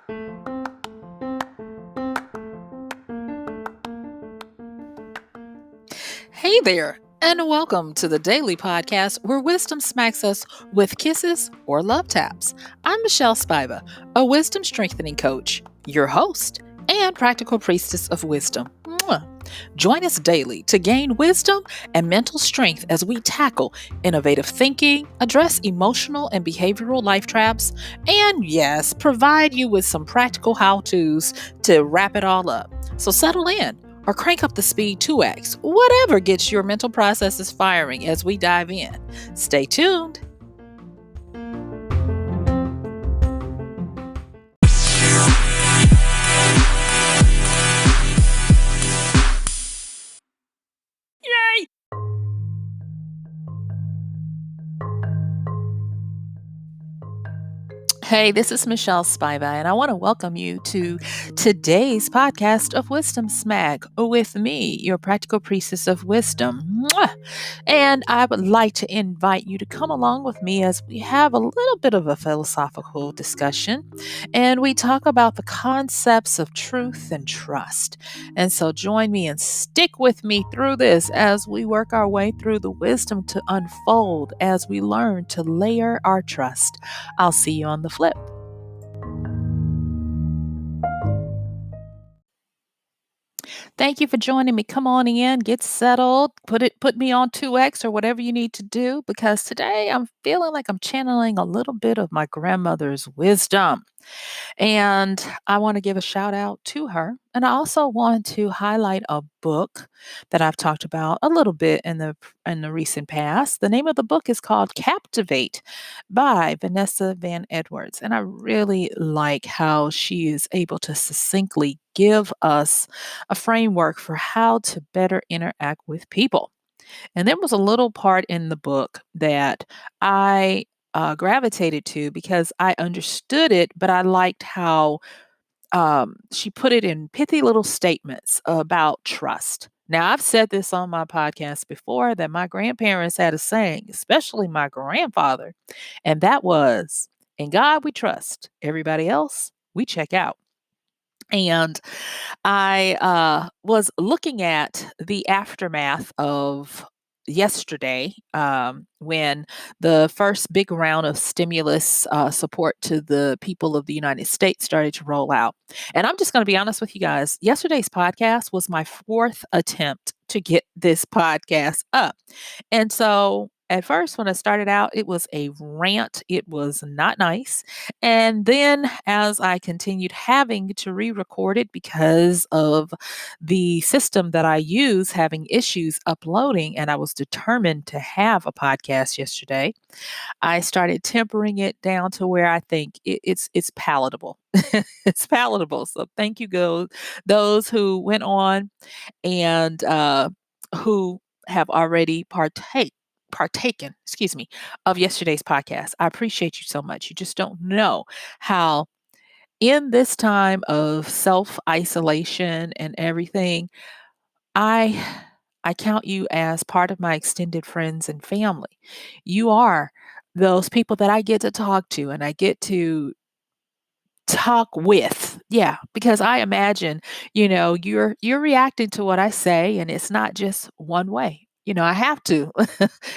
Hey there, and welcome to the daily podcast where wisdom smacks us with kisses or love taps. I'm MichelleSpiva, a wisdom strengthening coach, your host, and practical priestess of wisdom. Mwah. Join us daily to gain wisdom and mental strength as we tackle innovative thinking, address emotional and behavioral life traps, and yes, provide you with some practical how to's to wrap it all up. So settle in or crank up the speed 2x, whatever gets your mental processes firing as we dive in. Stay tuned. Yay! Hey, this is MichelleSpiva, and I want to welcome you to today's podcast of Wisdom Smack with me, your practical priestess of wisdom. Mwah! And I would like to invite you to come along with me as we have a little bit of a philosophical discussion and we talk about the concepts of truth and trust. And so join me and stick with me through this as we work our way through the wisdom to unfold as we learn to layer our trust. I'll see you on the flip. Thank you for joining me. Come on in, get settled, put me on 2x or whatever you need to do because today I'm feeling like I'm channeling a little bit of my grandmother's wisdom. And I want to give a shout out to her. And I also want to highlight a book that I've talked about a little bit in the recent past. The name of the book is called Captivate by Vanessa Van Edwards. And I really like how she is able to succinctly give us a framework for how to better interact with people. And there was a little part in the book that I gravitated to because I understood it, but I liked how she put it in pithy little statements about trust. Now, I've said this on my podcast before that my grandparents had a saying, especially my grandfather, and that was, in God we trust, everybody else we check out. And I was looking at the aftermath of yesterday when the first big round of stimulus support to the people of the United States started to roll out. And I'm just going to be honest with you guys. Yesterday's podcast was my fourth attempt to get this podcast up. And so at first, when I started out, it was a rant. It was not nice. And then as I continued having to re record it because of the system that I use having issues uploading, and I was determined to have a podcast yesterday, I started tempering it down to where I think it's palatable. It's palatable. So thank you, those who went on and who have already partaken, excuse me, of yesterday's podcast. I appreciate you so much. You just don't know how in this time of self-isolation and everything, I I count you as part of my extended friends and family. You are those people that I get to talk to and I get to talk with. Yeah, because I imagine, you're reacting to what I say and it's not just one way. I have to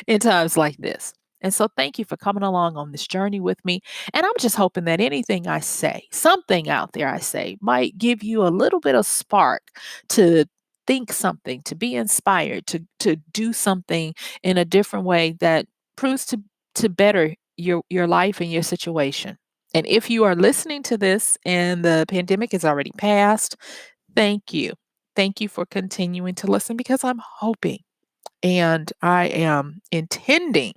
in times like this. And so thank you for coming along on this journey with me. And I'm just hoping that anything I say, something out there I say might give you a little bit of spark to think something, to be inspired, to do something in a different way that proves to better your life and your situation. And if you are listening to this and the pandemic is already passed, thank you. Thank you for continuing to listen because I'm hoping and I am intending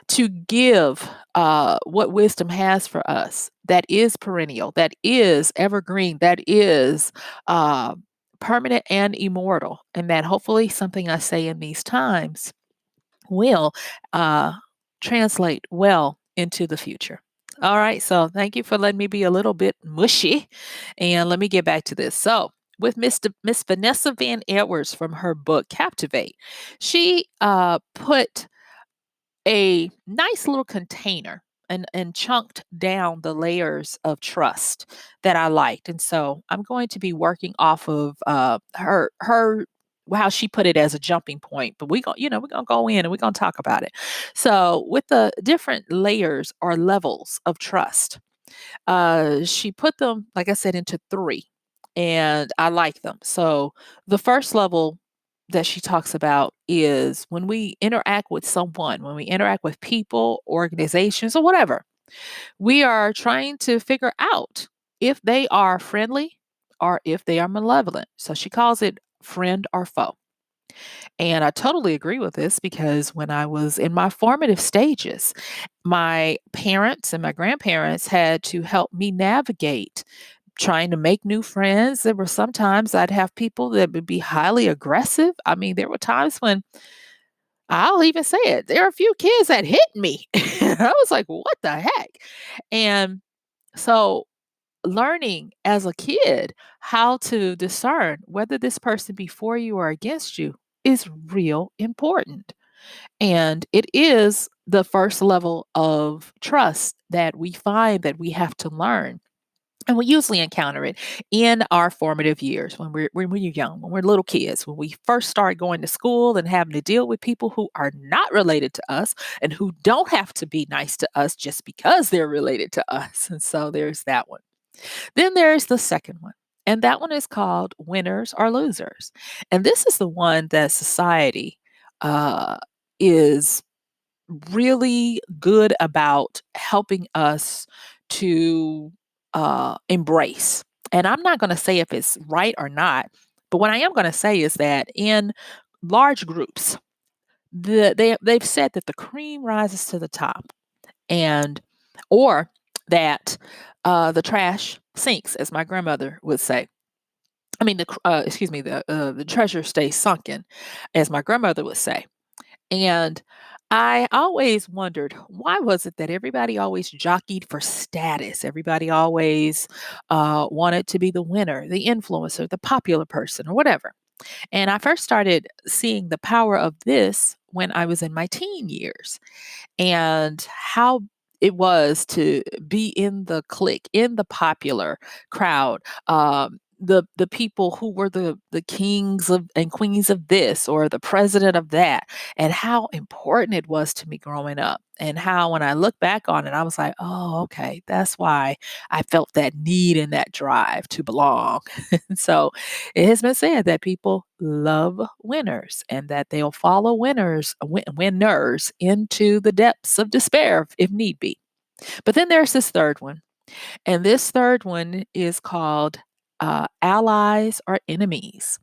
to give what wisdom has for us that is perennial, that is evergreen, that is permanent and immortal. And that hopefully something I say in these times will uh, translate well into the future. All right, so thank you for letting me be a little bit mushy, and let me get back to this. So, with Miss Vanessa Van Edwards from her book Captivate, she put a nice little container and chunked down the layers of trust that I liked. And so I'm going to be working off of her how she put it as a jumping point. But we're gonna go in and we're gonna talk about it. So with the different layers or levels of trust, she put them, like I said, into three, and I like them. So the first level that she talks about is when we interact with someone, when we interact with people, organizations, or whatever, we are trying to figure out if they are friendly or if they are malevolent. So she calls it friend or foe. And I totally agree with this because when I was in my formative stages, my parents and my grandparents had to help me navigate trying to make new friends. There were sometimes I'd have people that would be highly aggressive. I mean, there were times when I'll even say it, there are a few kids that hit me. I was like, what the heck? And so learning as a kid how to discern whether this person before you or against you is real important. And it is the first level of trust that we find that we have to learn. And we usually encounter it in our formative years when we're young, when we're little kids, when we first start going to school and having to deal with people who are not related to us and who don't have to be nice to us just because they're related to us. And so there's that one. Then there's the second one. And that one is called winners or losers. And this is the one that society uh, is really good about helping us to embrace. And I'm not going to say if it's right or not, but what I am going to say is that in large groups, they've said that the cream rises to the top, and or that the trash sinks, as my grandmother would say. I mean, excuse me, the treasure stays sunken, as my grandmother would say. And I always wondered, why was it that everybody always jockeyed for status? Everybody always wanted to be the winner, the influencer, the popular person, or whatever. And I first started seeing the power of this when I was in my teen years and how it was to be in the clique, in the popular crowd. The people who were the kings of and queens of this or the president of that, and how important it was to me growing up, and how when I look back on it, I was like, oh, okay, that's why I felt that need and that drive to belong. So it has been said that people love winners and that they'll follow winners into the depths of despair if need be. But then there's this third one, and this third one is called allies or enemies.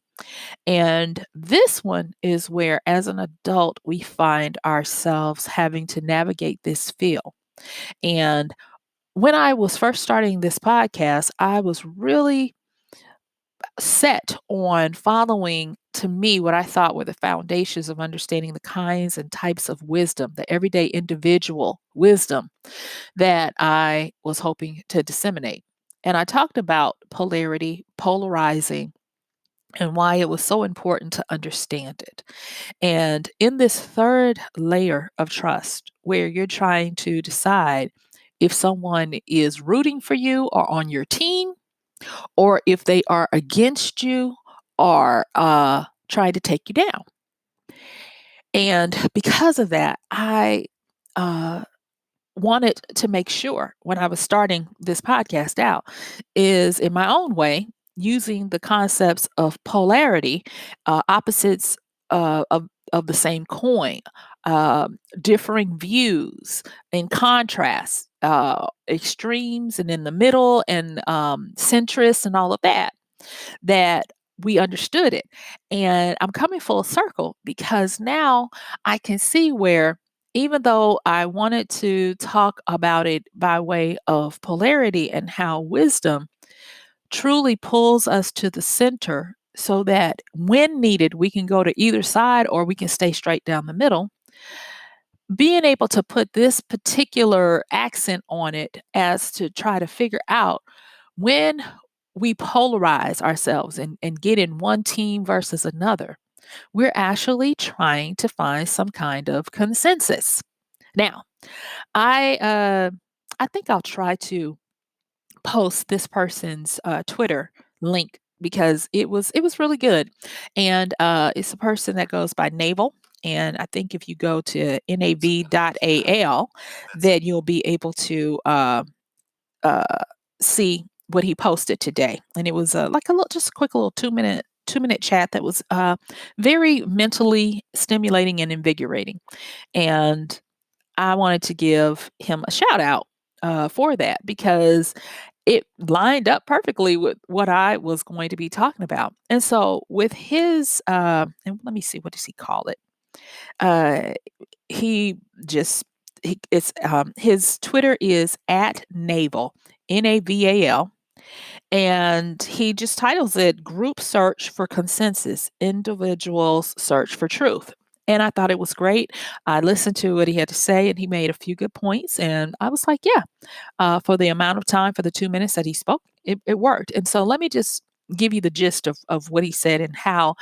And this one is where, as an adult, we find ourselves having to navigate this field. And when I was first starting this podcast, I was really set on following, to me, what I thought were the foundations of understanding the kinds and types of wisdom, the everyday individual wisdom that I was hoping to disseminate. And I talked about polarity, polarizing, and why it was so important to understand it. And in this third layer of trust, where you're trying to decide if someone is rooting for you or on your team, or if they are against you or trying to take you down. And because of that, I uh, wanted to make sure when I was starting this podcast out is in my own way using the concepts of polarity, opposites of the same coin, differing views in contrast, extremes and in the middle and centrist and all of that, that we understood it. And I'm coming full circle because now I can see where, even though I wanted to talk about it by way of polarity and how wisdom truly pulls us to the center so that when needed, we can go to either side or we can stay straight down the middle. Being able to put this particular accent on it as to try to figure out when we polarize ourselves and get in one team versus another, we're actually trying to find some kind of consensus. Now, I, uh, I think I'll try to post this person's Twitter link because it was really good, and it's a person that goes by Naval. And I think if you go to nav.al, then you'll be able to uh, see what he posted today. And it was like a little, just a quick little 2-minute chat that was very mentally stimulating and invigorating. And I wanted to give him a shout out for that because it lined up perfectly with what I was going to be talking about. And so with his, and let me see, what does he call it? Uh, he just it's his Twitter is at Naval, Naval, and he just titles it "Group Search for Consensus, Individuals Search for Truth." And I thought it was great. I listened to what he had to say, and he made a few good points. And I was like, yeah, for the amount of time, for the 2 minutes that he spoke, it worked. And so let me just give you the gist of what he said and how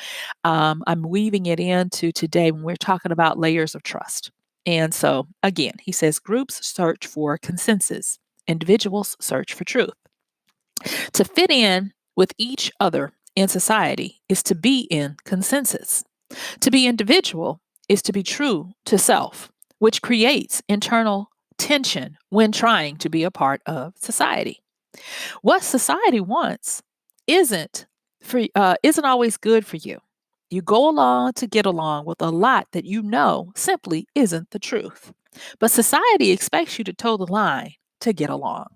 I'm weaving it into today when we're talking about layers of trust. And so, again, he says groups search for consensus, individuals search for truth. To fit in with each other in society is to be in consensus. To be individual is to be true to self, which creates internal tension when trying to be a part of society. What society wants isn't isn't always good for you. You go along to get along with a lot that you know simply isn't the truth. But society expects you to toe the line to get along.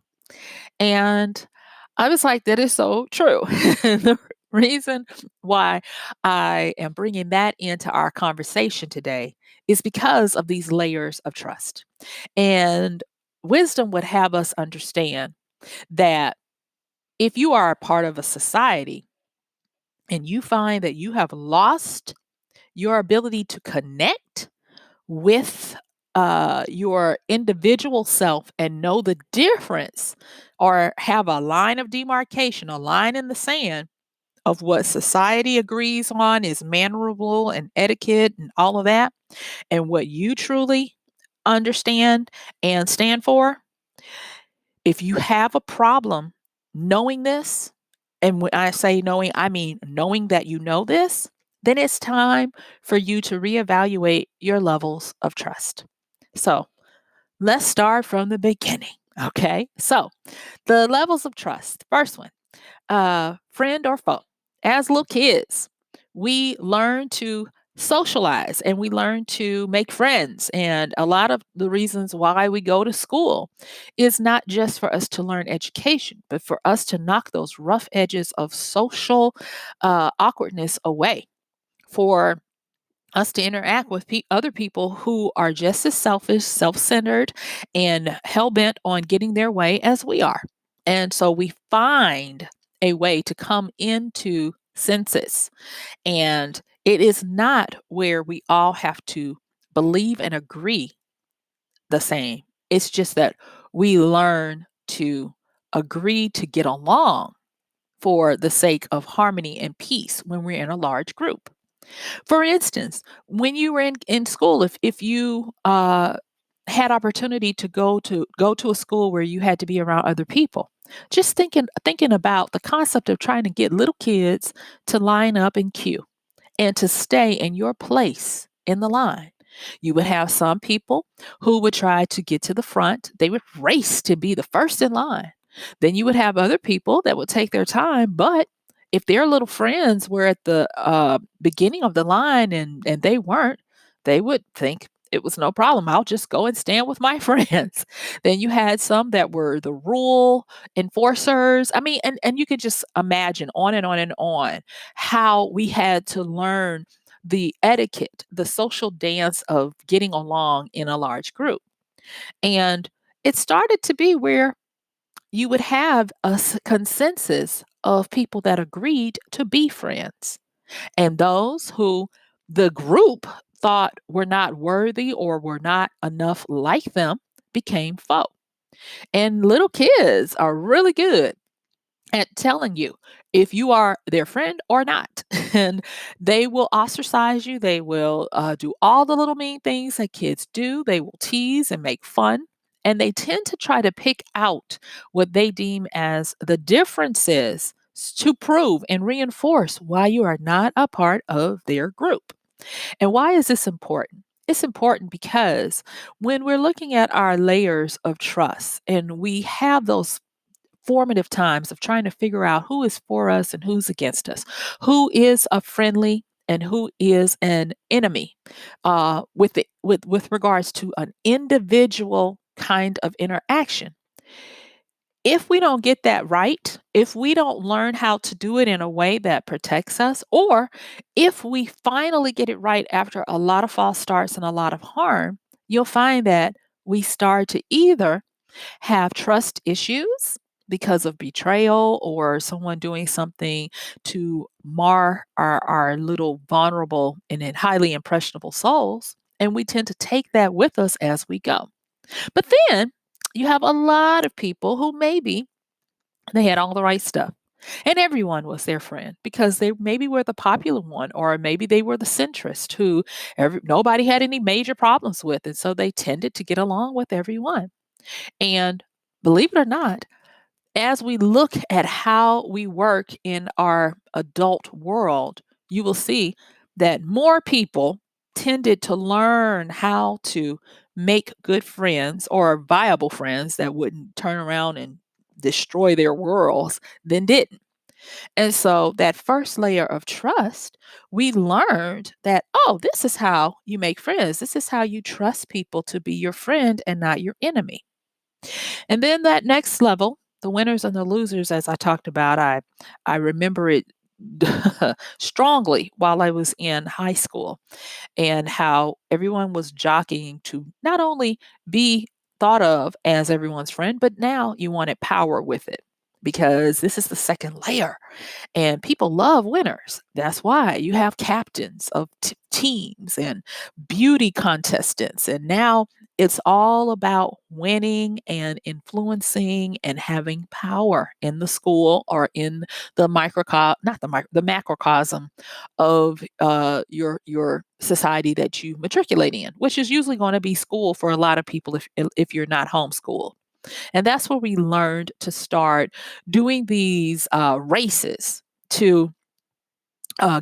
And I was like, that is so true. The reason why I am bringing that into our conversation today is because of these layers of trust. And wisdom would have us understand that if you are a part of a society and you find that you have lost your ability to connect with your individual self and know the difference or have a line of demarcation, a line in the sand of what society agrees on is mannerable and etiquette and all of that, and what you truly understand and stand for. If you have a problem knowing this, and when I say knowing, I mean knowing that you know this, then it's time for you to reevaluate your levels of trust. So let's start from the beginning. Okay. So the levels of trust. First one, friend or foe. As little kids, we learn to socialize and we learn to make friends. And a lot of the reasons why we go to school is not just for us to learn education, but for us to knock those rough edges of social awkwardness away, for us to interact with other people who are just as selfish, self centered, and hell bent on getting their way as we are. And so we find a way to come into census. And it is not where we all have to believe and agree the same. It's just that we learn to agree to get along for the sake of harmony and peace when we're in a large group. For instance, when you were in school, if you had opportunity to go to a school where you had to be around other people, just thinking about the concept of trying to get little kids to line up in queue and to stay in your place in the line. You would have some people who would try to get to the front. They would race to be the first in line. Then you would have other people that would take their time, but if their little friends were at the beginning of the line and they weren't, they would think it was no problem. I'll just go and stand with my friends. Then you had some that were the rule enforcers. I mean, and you could just imagine on and on and on how we had to learn the etiquette, the social dance of getting along in a large group. And it started to be where you would have a consensus of people that agreed to be friends. And those who the group thought were not worthy or were not enough like them became foe. And little kids are really good at telling you if you are their friend or not. And they will ostracize you. They will do all the little mean things that kids do. They will tease and make fun. And they tend to try to pick out what they deem as the differences to prove and reinforce why you are not a part of their group. And why is this important? It's important because when we're looking at our layers of trust and we have those formative times of trying to figure out who is for us and who's against us, who is a friendly and who is an enemy, with regards to an individual kind of interaction. If we don't get that right, if we don't learn how to do it in a way that protects us, or if we finally get it right after a lot of false starts and a lot of harm, you'll find that we start to either have trust issues because of betrayal or someone doing something to mar our little vulnerable and then highly impressionable souls. And we tend to take that with us as we go. But then you have a lot of people who maybe they had all the right stuff. And everyone was their friend because they maybe were the popular one, or maybe they were the centrist who nobody had any major problems with. And so they tended to get along with everyone. And believe it or not, as we look at how we work in our adult world, you will see that more people tended to learn how to make good friends or viable friends that wouldn't turn around and destroy their worlds than didn't. And so that first layer of trust, we learned that, oh, this is how you make friends. This is how you trust people to be your friend and not your enemy. And then that next level, the winners and the losers, as I talked about, I remember it strongly while I was in high school, and how everyone was jockeying to not only be thought of as everyone's friend, but now you wanted power with it because this is the second layer. And people love winners. That's why you have captains of teams and beauty contestants. And now it's all about winning and influencing and having power in the school or in the not the macrocosm of your society that you matriculate in, which is usually going to be school for a lot of people if you're not homeschooled. And that's where we learned to start doing these races to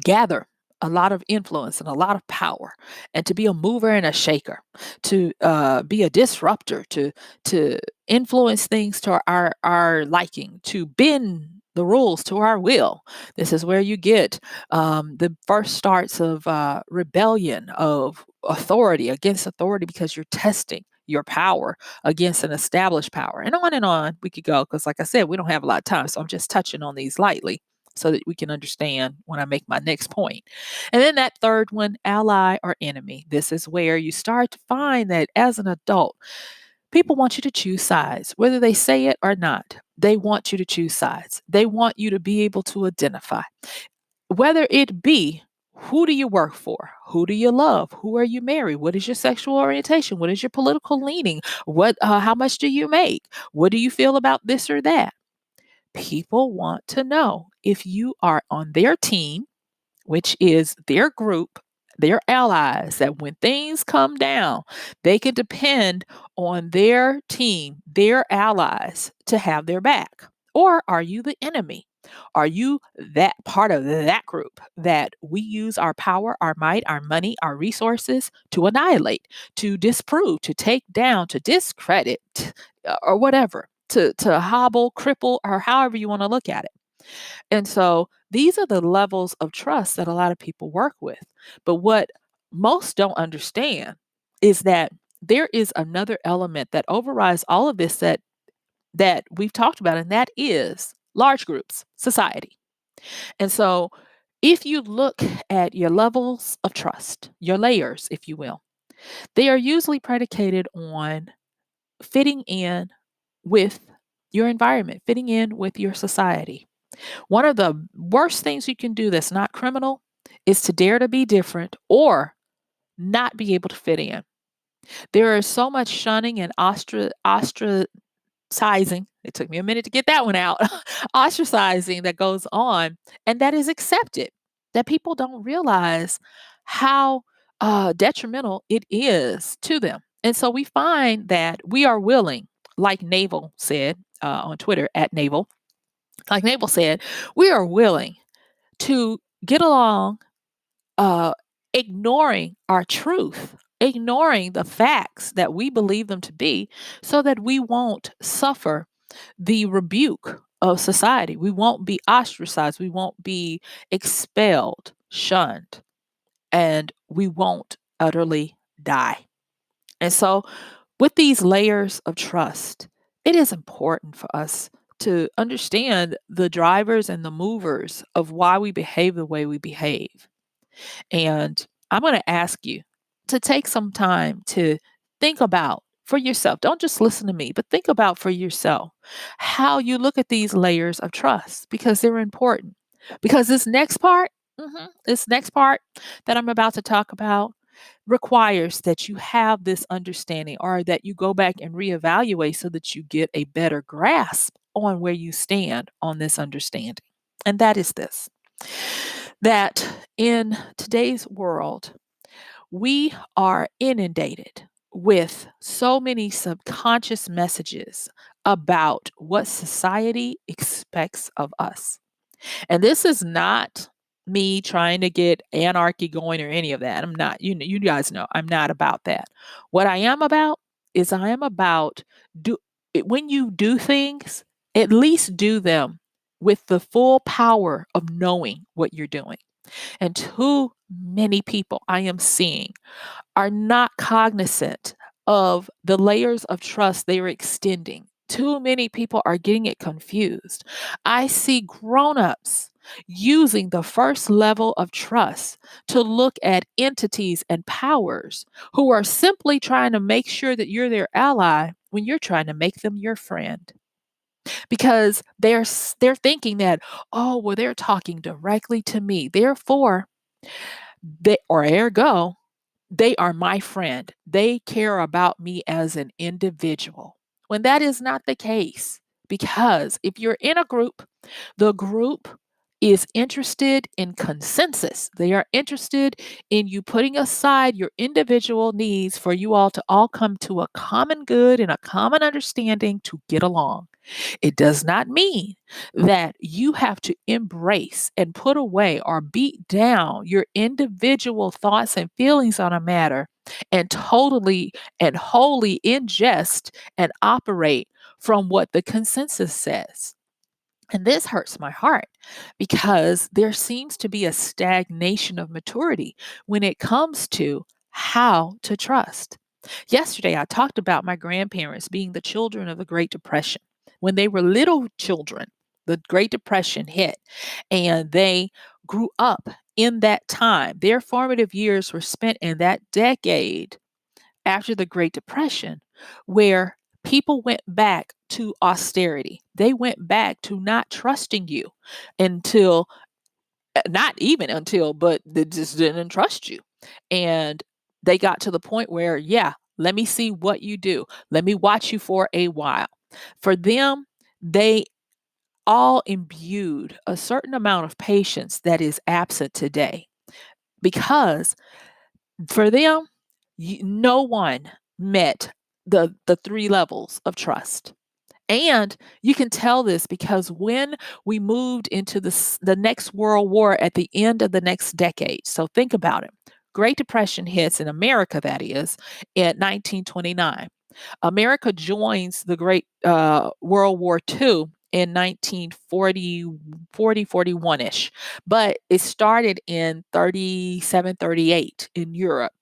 gather a lot of influence and a lot of power, and to be a mover and a shaker, to be a disruptor, to influence things to our liking, to bend the rules to our will. This is where you get the first starts of rebellion, of authority against authority, because you're testing your power against an established power. And on we could go, because like I said, we don't have a lot of time. So I'm just touching on these lightly so that we can understand when I make my next point. And then that third one, ally or enemy. This is where you start to find that as an adult, people want you to choose sides, whether they say it or not. They want you to choose sides. They want you to be able to identify, whether it be who do you work for? Who do you love? Who are you married? What is your sexual orientation? What is your political leaning? How much do you make? What do you feel about this or that? People want to know if you are on their team, which is their group, their allies, that when things come down, they can depend on their team, their allies to have their back. Or are you the enemy? Are you that part of that group that we use our power, our might, our money, our resources to annihilate, to disprove, to take down, to discredit, or whatever, to hobble, cripple, or however you want to look at it? And so these are the levels of trust that a lot of people work with. But what most don't understand is that there is another element that overrides all of this that we've talked about, and that is large groups, society. And so if you look at your levels of trust, your layers, if you will, they are usually predicated on fitting in with your environment, fitting in with your society. One of the worst things you can do that's not criminal is to dare to be different or not be able to fit in. There is so much shunning and ostracizing, It took me a minute to get that one out. Ostracizing that goes on, and that is accepted. That people don't realize how detrimental it is to them. And so we find that we are willing, like Naval said on Twitter, at Naval, like Naval said, we are willing to get along, uh, ignoring our truth, ignoring the facts that we believe them to be, so that we won't suffer the rebuke of society. We won't be ostracized. We won't be expelled, shunned, and we won't utterly die. And so, with these layers of trust, it is important for us to understand the drivers and the movers of why we behave the way we behave. And I'm going to ask you to take some time to think about for yourself. Don't just listen to me, but think about for yourself how you look at these layers of trust because they're important. Because this next part that I'm about to talk about requires that you have this understanding or that you go back and reevaluate so that you get a better grasp on where you stand on this understanding. And that is this, that in today's world, we are inundated with so many subconscious messages about what society expects of us. And this is not me trying to get anarchy going or any of that. I'm not, you guys know, I'm not about that. What I am about is I am about when you do things, at least do them with the full power of knowing what you're doing. And too many people I am seeing are not cognizant of the layers of trust they are extending. Too many people are getting it confused. I see grown-ups using the first level of trust to look at entities and powers who are simply trying to make sure that you're their ally when you're trying to make them your friend. Because they're thinking that, oh, well, they're talking directly to me. Therefore, they or ergo, they are my friend. They care about me as an individual. When that is not the case, because if you're in a group, the group is interested in consensus. They are interested in you putting aside your individual needs for you all to all come to a common good and a common understanding to get along. It does not mean that you have to embrace and put away or beat down your individual thoughts and feelings on a matter and totally and wholly ingest and operate from what the consensus says. And this hurts my heart because there seems to be a stagnation of maturity when it comes to how to trust. Yesterday, I talked about my grandparents being the children of the Great Depression. When they were little children, the Great Depression hit and they grew up in that time. Their formative years were spent in that decade after the Great Depression, where people went back to austerity. They went back to not trusting you until, not even until, but they just didn't trust you. And they got to the point where, yeah, let me see what you do. Let me watch you for a while. For them, they all imbued a certain amount of patience that is absent today because for them, no one met the three levels of trust. And you can tell this because when we moved into the next world war at the end of the next decade, so think about it. Great Depression hits in America, that is, in 1929. America joins the Great World War II in 1940, 41-ish, but it started in 37, 38 in Europe.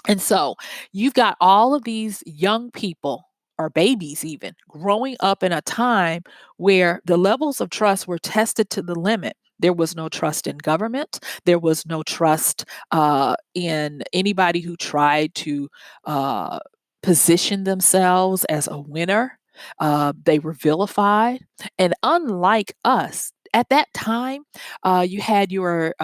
And so you've got all of these young people or babies even growing up in a time where the levels of trust were tested to the limit. There was no trust in government. There was no trust in anybody who tried to uh, position themselves as a winner. They were vilified. And unlike us, at that time, you had your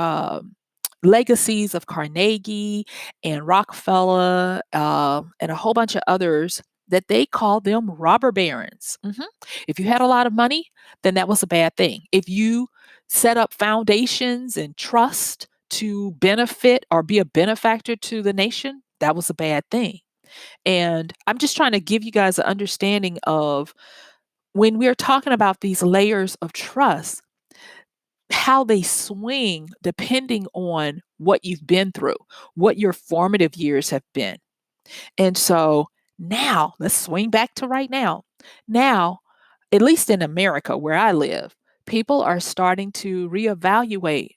legacies of Carnegie and Rockefeller and a whole bunch of others that they called them robber barons. If you had a lot of money, then that was a bad thing. If you set up foundations and trust to benefit or be a benefactor to the nation, that was a bad thing. And I'm just trying to give you guys an understanding of when we're talking about these layers of trust, how they swing depending on what you've been through, what your formative years have been. And so now let's swing back to right now. Now, at least in America where I live, people are starting to reevaluate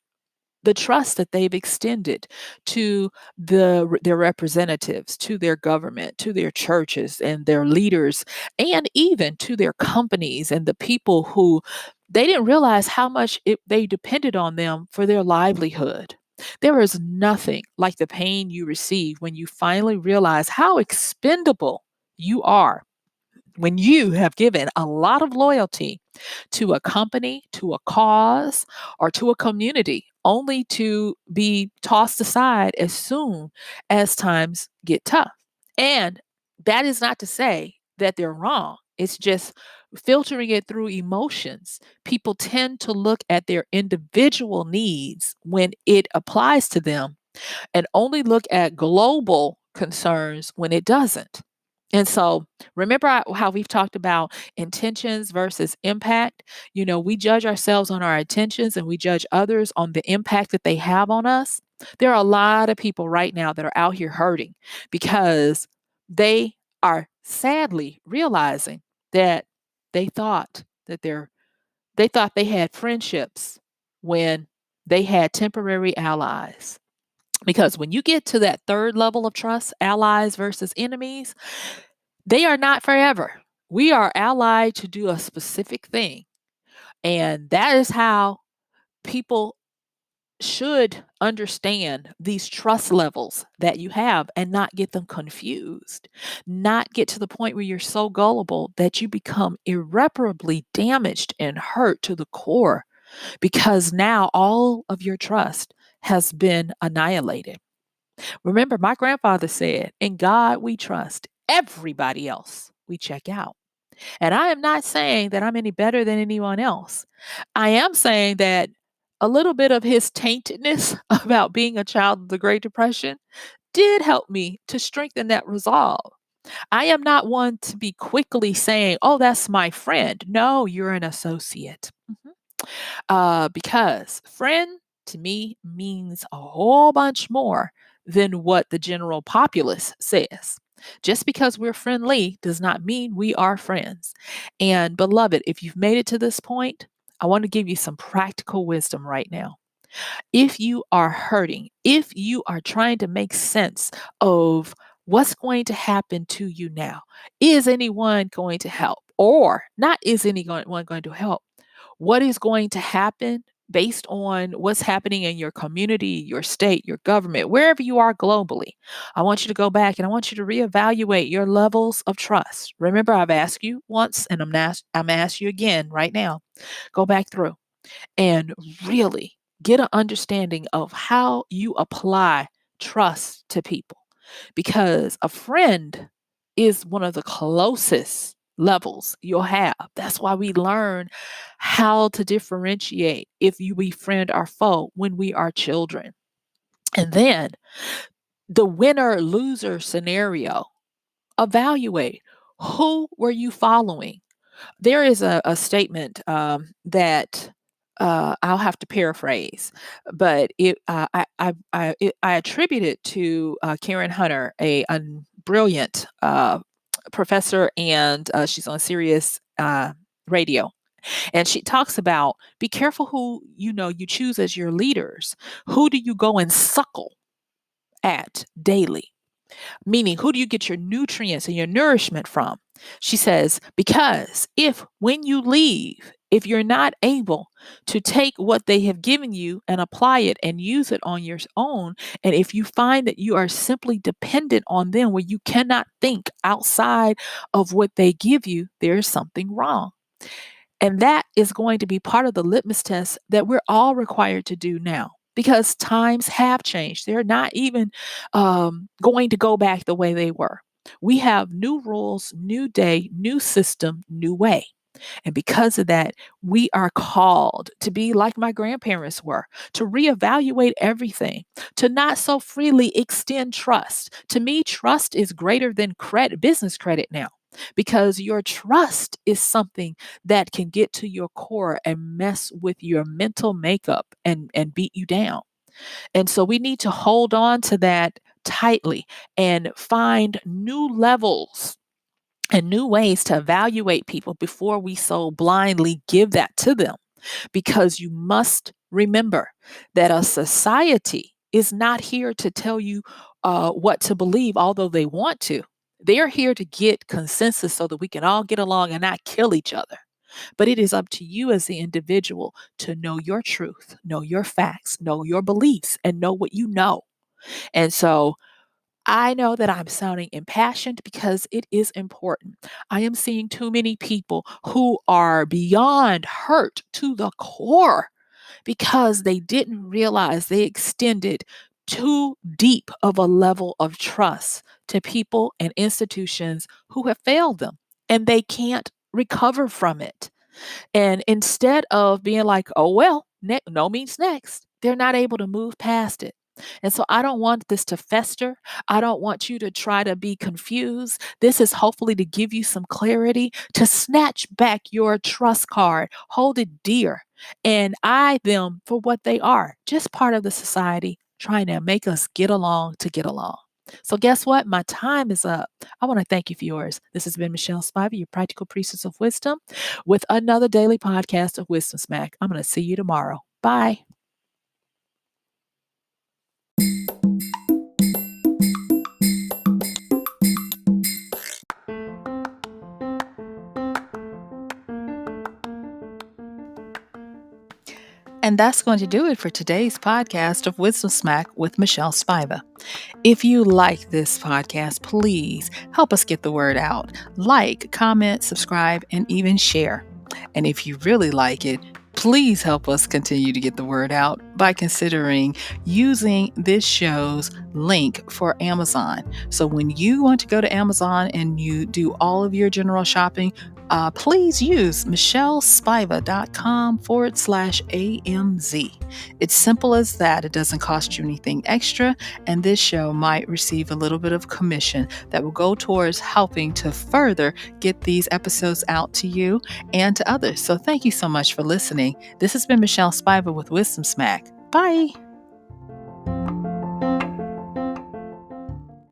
the trust that they've extended to their representatives, to their government, to their churches and their leaders, and even to their companies and the people who they didn't realize how much they depended on them for their livelihood. There is nothing like the pain you receive when you finally realize how expendable you are when you have given a lot of loyalty to a company, to a cause, or to a community, only to be tossed aside as soon as times get tough. And that is not to say that they're wrong. It's just filtering it through emotions. People tend to look at their individual needs when it applies to them and only look at global concerns when it doesn't. And so, remember how we've talked about intentions versus impact? We judge ourselves on our intentions and we judge others on the impact that they have on us. There are a lot of people right now that are out here hurting because they are sadly realizing that they thought that they thought they had friendships when they had temporary allies. Because when you get to that third level of trust, allies versus enemies, they are not forever. We are allied to do a specific thing. And that is how people should understand these trust levels that you have and not get them confused, not get to the point where you're so gullible that you become irreparably damaged and hurt to the core because now all of your trust has been annihilated. Remember, my grandfather said, "In God we trust, everybody else we check out." And I am not saying that I'm any better than anyone else. I am saying that a little bit of his taintedness about being a child of the Great Depression did help me to strengthen that resolve. I am not one to be quickly saying, "Oh, that's my friend." No, you're an associate. Because friend to me means a whole bunch more than what the general populace says. Just because we're friendly does not mean we are friends. And beloved, if you've made it to this point, I want to give you some practical wisdom right now. If you are hurting, if you are trying to make sense of what's going to happen to you now, is anyone going to help? Or not, is anyone going to help? What is going to happen based on what's happening in your community, your state, your government, wherever you are globally? I want you to go back and I want you to reevaluate your levels of trust. Remember, I've asked you once and I'm asked you again right now. Go back through and really get an understanding of how you apply trust to people. Because a friend is one of the closest levels you'll have. That's why we learn how to differentiate if you befriend our foe when we are children. And then the winner loser scenario, evaluate who were you following? There is a statement that I'll have to paraphrase, but I attribute it to Karen Hunter, a brilliant professor, and she's on Sirius Radio, and she talks about be careful who you choose as your leaders. Who do you go and suckle at daily? Meaning, who do you get your nutrients and your nourishment from? She says, because if when you leave, if you're not able to take what they have given you and apply it and use it on your own, and if you find that you are simply dependent on them where you cannot think outside of what they give you, there is something wrong. And that is going to be part of the litmus test that we're all required to do now because times have changed. They're not even going to go back the way they were. We have new rules, new day, new system, new way. And because of that, we are called to be like my grandparents were, to reevaluate everything, to not so freely extend trust. To me, trust is greater than credit, business credit now, because your trust is something that can get to your core and mess with your mental makeup and beat you down. And so we need to hold on to that tightly and find new levels and new ways to evaluate people before we so blindly give that to them. Because you must remember that a society is not here to tell you what to believe, although they want to. They're here to get consensus so that we can all get along and not kill each other. But it is up to you as the individual to know your truth, know your facts, know your beliefs, and know what you know. And so I know that I'm sounding impassioned because it is important. I am seeing too many people who are beyond hurt to the core because they didn't realize they extended too deep of a level of trust to people and institutions who have failed them and they can't recover from it. And instead of being like, oh, well, no means next, they're not able to move past it. And so I don't want this to fester. I don't want you to try to be confused. This is hopefully to give you some clarity, to snatch back your trust card, hold it dear, and eye them for what they are, just part of the society trying to make us get along to get along. So, guess what? My time is up. I want to thank you for yours. This has been Michelle Spiva, your practical priestess of wisdom, with another daily podcast of Wisdom Smack. I'm going to see you tomorrow. Bye. And that's going to do it for today's podcast of Wisdom Smack with Michelle Spiva. If you like this podcast, please help us get the word out. Like, comment, subscribe, and even share. And if you really like it, please help us continue to get the word out by considering using this show's link for Amazon. So when you want to go to Amazon and you do all of your general shopping, please use MichelleSpiva.com/AMZ. It's simple as that. It doesn't cost you anything extra, and this show might receive a little bit of commission that will go towards helping to further get these episodes out to you and to others. So thank you so much for listening. This has been Michelle Spiva with Wisdom Smack. Bye.